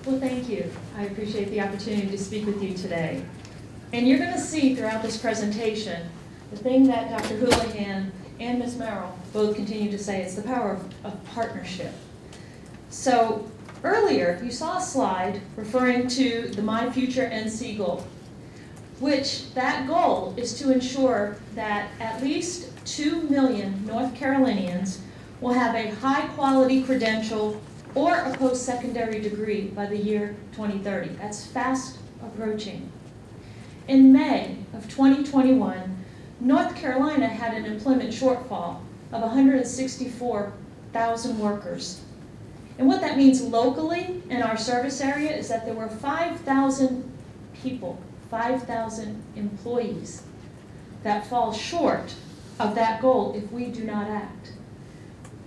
Well, thank you. I appreciate the opportunity to speak with you today. And you're going to see throughout this presentation, the thing that Dr. Houlihan and Ms. Merrill both continue to say is the power of partnership. So earlier, you saw a slide referring to the My Future NC goal, which that goal is to ensure that at least 2 million North Carolinians will have a high-quality credential or a post-secondary degree by the year 2030. That's fast approaching. In May of 2021, North Carolina had an employment shortfall of 164,000 workers. And what that means locally in our service area is that there were 5,000 people, 5,000 employees that fall short of that goal if we do not act.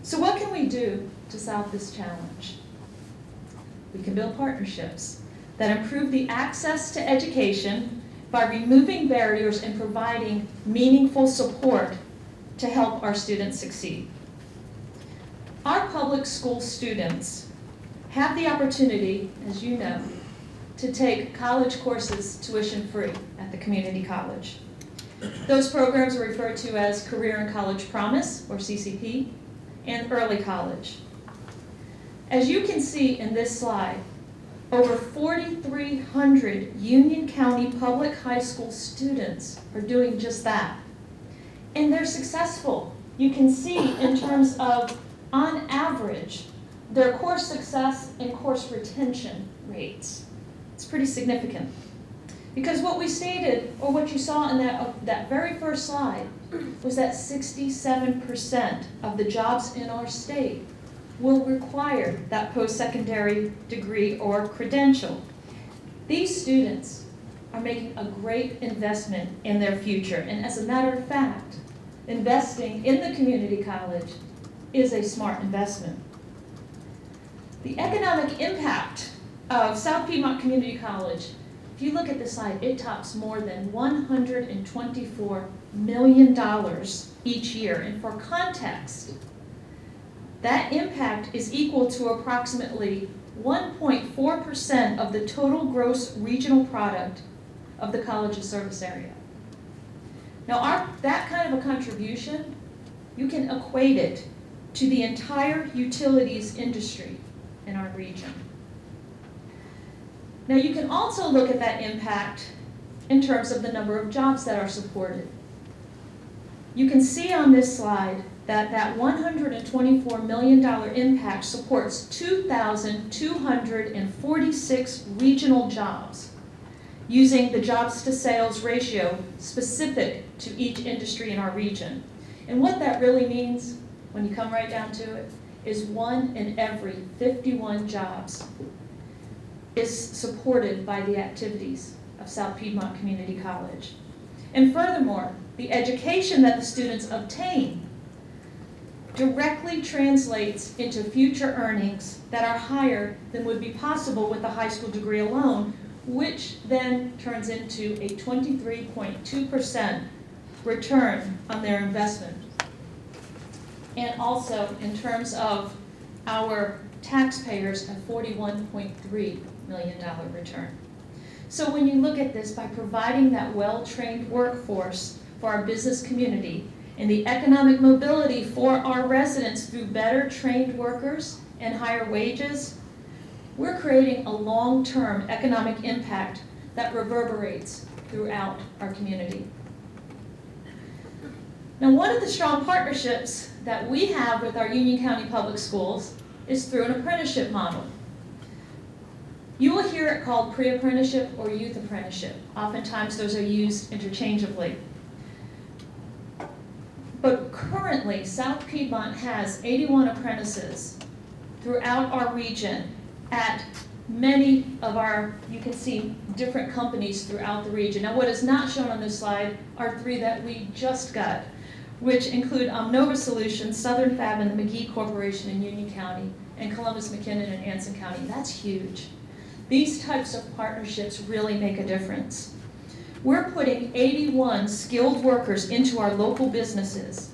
So what can we do to solve this challenge? We can build partnerships that improve the access to education by removing barriers and providing meaningful support to help our students succeed. Our public school students have the opportunity, as you know, to take college courses tuition-free at the community college. Those programs are referred to as Career and College Promise, or CCP, and Early College. As you can see in this slide, over 4,300 Union County public high school students are doing just that. And they're successful. You can see in terms of, on average, their course success and course retention rates. It's pretty significant. Because what we stated, or what you saw in that very first slide, was that 67% of the jobs in our state will require that post-secondary degree or credential. These students are making a great investment in their future. And as a matter of fact, investing in the community college is a smart investment. The economic impact of South Piedmont Community College, if you look at this slide, it tops more than $124 million each year. And for context, that impact is equal to approximately 1.4% of the total gross regional product of the college's service area. Now, that kind of a contribution, you can equate it to the entire utilities industry in our region. Now, you can also look at that impact in terms of the number of jobs that are supported. You can see on this slide that $124 million impact supports 2,246 regional jobs using the jobs to sales ratio specific to each industry in our region. And what that really means, when you come right down to it, is 1 in every 51 jobs is supported by the activities of South Piedmont Community College. And furthermore, the education that the students obtain directly translates into future earnings that are higher than would be possible with a high school degree alone, which then turns into a 23.2% return on their investment. And also, in terms of our taxpayers, a $41.3 million return. So when you look at this, by providing that well-trained workforce for our business community and the economic mobility for our residents through better trained workers and higher wages, we're creating a long-term economic impact that reverberates throughout our community. Now, one of the strong partnerships that we have with our Union County Public Schools is through an apprenticeship model. You will hear it called pre-apprenticeship or youth apprenticeship. Oftentimes those are used interchangeably. But currently, South Piedmont has 81 apprentices throughout our region at many of our, you can see, different companies throughout the region. Now, what is not shown on this slide are 3 that we just got, which include Nova Solutions, Southern Fab, and the McGee Corporation in Union County, and Columbus, McKinnon, and Anson County. That's huge. These types of partnerships really make a difference. We're putting 81 skilled workers into our local businesses.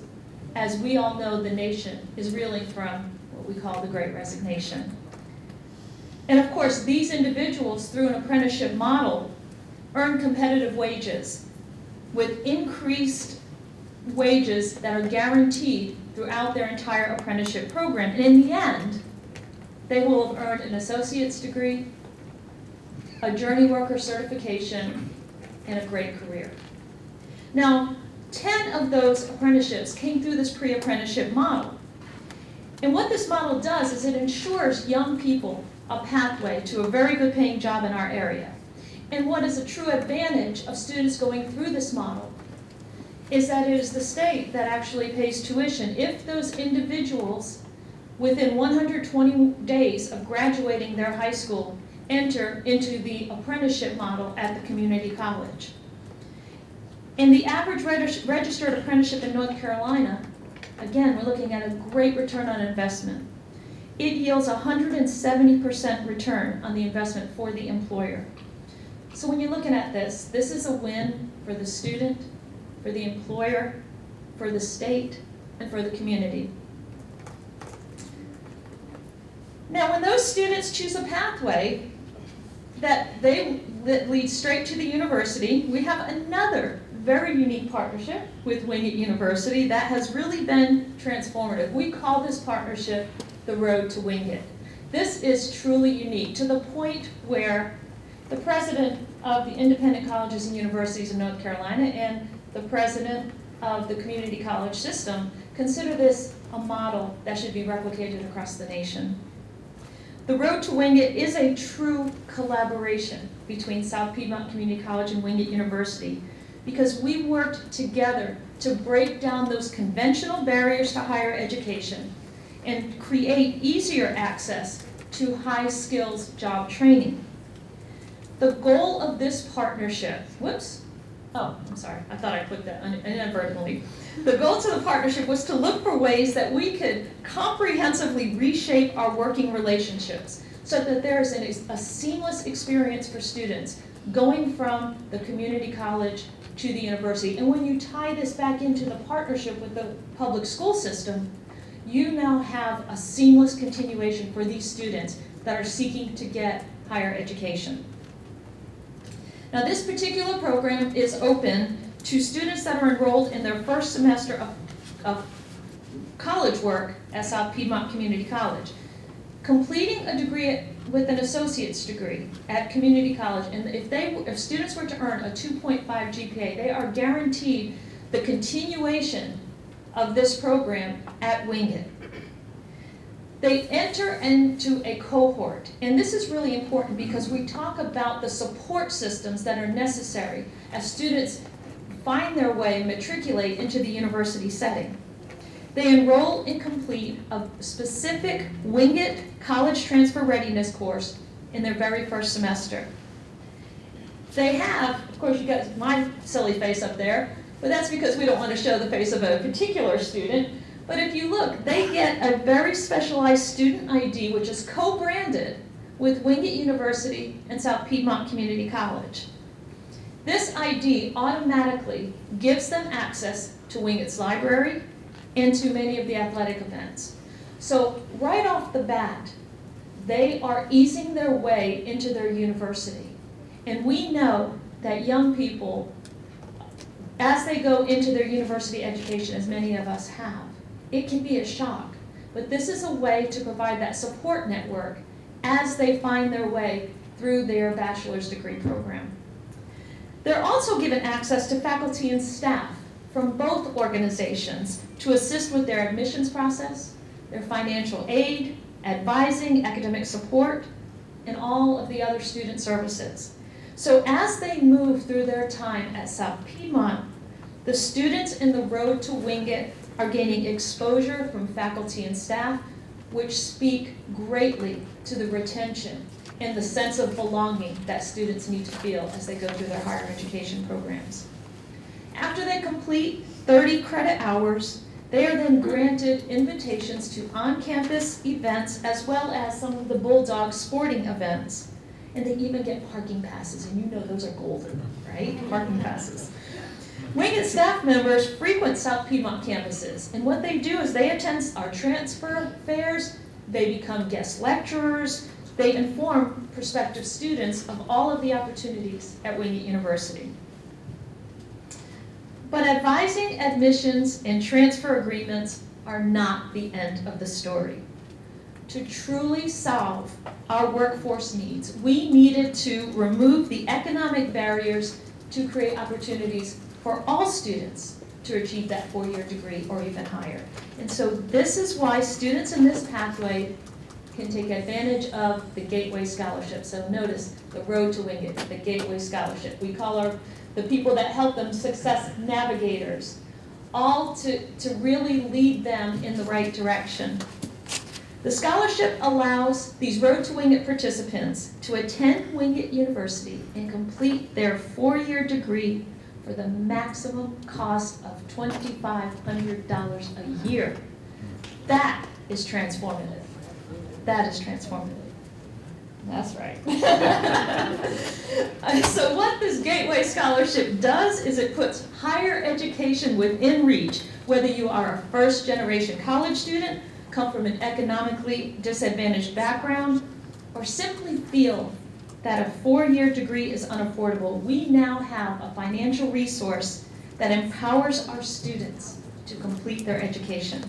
As we all know, the nation is reeling from what we call the Great Resignation. And of course, these individuals, through an apprenticeship model, earn competitive wages with increased wages that are guaranteed throughout their entire apprenticeship program. And in the end, they will have earned an associate's degree, a journey worker certification, and a great career. Now, 10 of those apprenticeships came through this pre-apprenticeship model. And what this model does is it ensures young people a pathway to a very good paying job in our area. And what is a true advantage of students going through this model is that it is the state that actually pays tuition if those individuals, within 120 days of graduating their high school, enter into the apprenticeship model at the community college. In the average registered apprenticeship in North Carolina, again, we're looking at a great return on investment. It yields 170% return on the investment for the employer. So when you're looking at this, this is a win for the student, for the employer, for the state, and for the community. Now, when those students choose a pathway that leads straight to the university, we have another very unique partnership with Wingate University that has really been transformative. We call this partnership the Road to Wingate. This is truly unique to the point where the president of the independent colleges and universities in North Carolina and the president of the community college system consider this a model that should be replicated across the nation. The Road to Wingate is a true collaboration between South Piedmont Community College and Wingate University because we worked together to break down those conventional barriers to higher education and create easier access to high skills job training. The goal of this partnership, I thought I clicked that inadvertently. The goal to the partnership was to look for ways that we could comprehensively reshape our working relationships so that there is a seamless experience for students going from the community college to the university. And when you tie this back into the partnership with the public school system, you now have a seamless continuation for these students that are seeking to get higher education. Now, this particular program is open to students that are enrolled in their first semester of college work at South Piedmont Community College. Completing a degree with an associate's degree at community college, and if students were to earn a 2.5 GPA, they are guaranteed the continuation of this program at Wingate. They enter into a cohort, and this is really important because we talk about the support systems that are necessary as students find their way, matriculate into the university setting. They enroll and complete a specific Wingate College Transfer Readiness course in their very first semester. They have, of course, you got my silly face up there, but that's because we don't want to show the face of a particular student. But if you look, they get a very specialized student ID, which is co-branded with Wingate University and South Piedmont Community College. This ID automatically gives them access to Wingate's library and to many of the athletic events. So right off the bat, they are easing their way into their university. And we know that young people, as they go into their university education, as many of us have, it can be a shock. But this is a way to provide that support network as they find their way through their bachelor's degree program. They're also given access to faculty and staff from both organizations to assist with their admissions process, their financial aid, advising, academic support, and all of the other student services. So as they move through their time at South Piedmont, the students in the Road to Wingate are gaining exposure from faculty and staff, which speak greatly to the retention and the sense of belonging that students need to feel as they go through their higher education programs. After they complete 30 credit hours, they are then granted invitations to on-campus events as well as some of the Bulldog sporting events. And they even get parking passes, and you know those are golden, right? Parking passes. Wingate staff members frequent South Piedmont campuses, and what they do is they attend our transfer fairs, they become guest lecturers, They inform prospective students of all of the opportunities at Wingate University. But advising admissions and transfer agreements are not the end of the story. To truly solve our workforce needs, we needed to remove the economic barriers to create opportunities for all students to achieve that four-year degree or even higher. And so this is why students in this pathway can take advantage of the Gateway Scholarship. So notice the Road to Wingate, the Gateway Scholarship. We call the people that help them success navigators, all to really lead them in the right direction. The scholarship allows these Road to Wingate participants to attend Wingate University and complete their four-year degree for the maximum cost of $2,500 a year. That is transformative. That is transformative. That's right. So what this Gateway Scholarship does is it puts higher education within reach, whether you are a first-generation college student, come from an economically disadvantaged background, or simply feel that a four-year degree is unaffordable. We now have a financial resource that empowers our students to complete their education.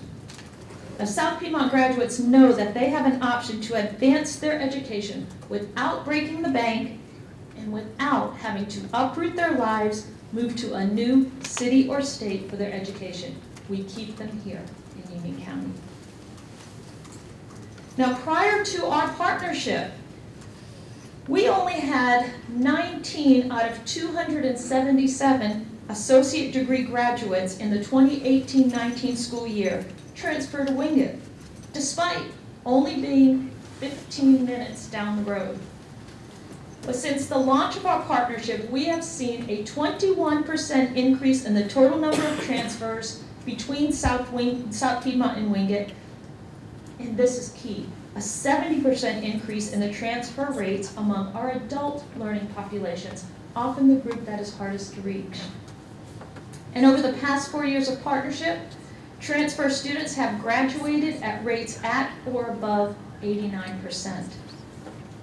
Now, South Piedmont graduates know that they have an option to advance their education without breaking the bank and without having to uproot their lives, move to a new city or state for their education. We keep them here in Union County. Now, prior to our partnership, we only had 19 out of 277 associate degree graduates in the 2018-19 school year transfer to Wingate, despite only being 15 minutes down the road. But since the launch of our partnership, we have seen a 21% increase in the total number of transfers between South Piedmont and Wingate, and this is key, a 70% increase in the transfer rates among our adult learning populations, often the group that is hardest to reach. And over the past 4 years of partnership, transfer students have graduated at rates at or above 89%.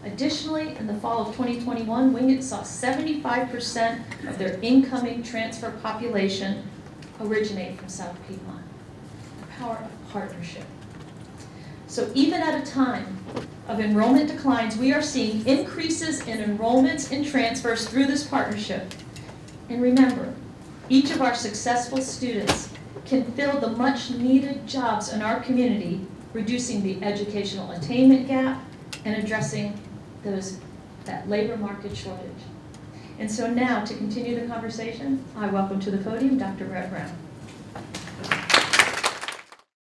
Additionally, in the fall of 2021, Wingate saw 75% of their incoming transfer population originate from South Piedmont. The power of partnership. So even at a time of enrollment declines, we are seeing increases in enrollments and transfers through this partnership. And remember, each of our successful students can fill the much needed jobs in our community, reducing the educational attainment gap and addressing that labor market shortage. And so now, to continue the conversation, I welcome to the podium Dr. Brett Brown.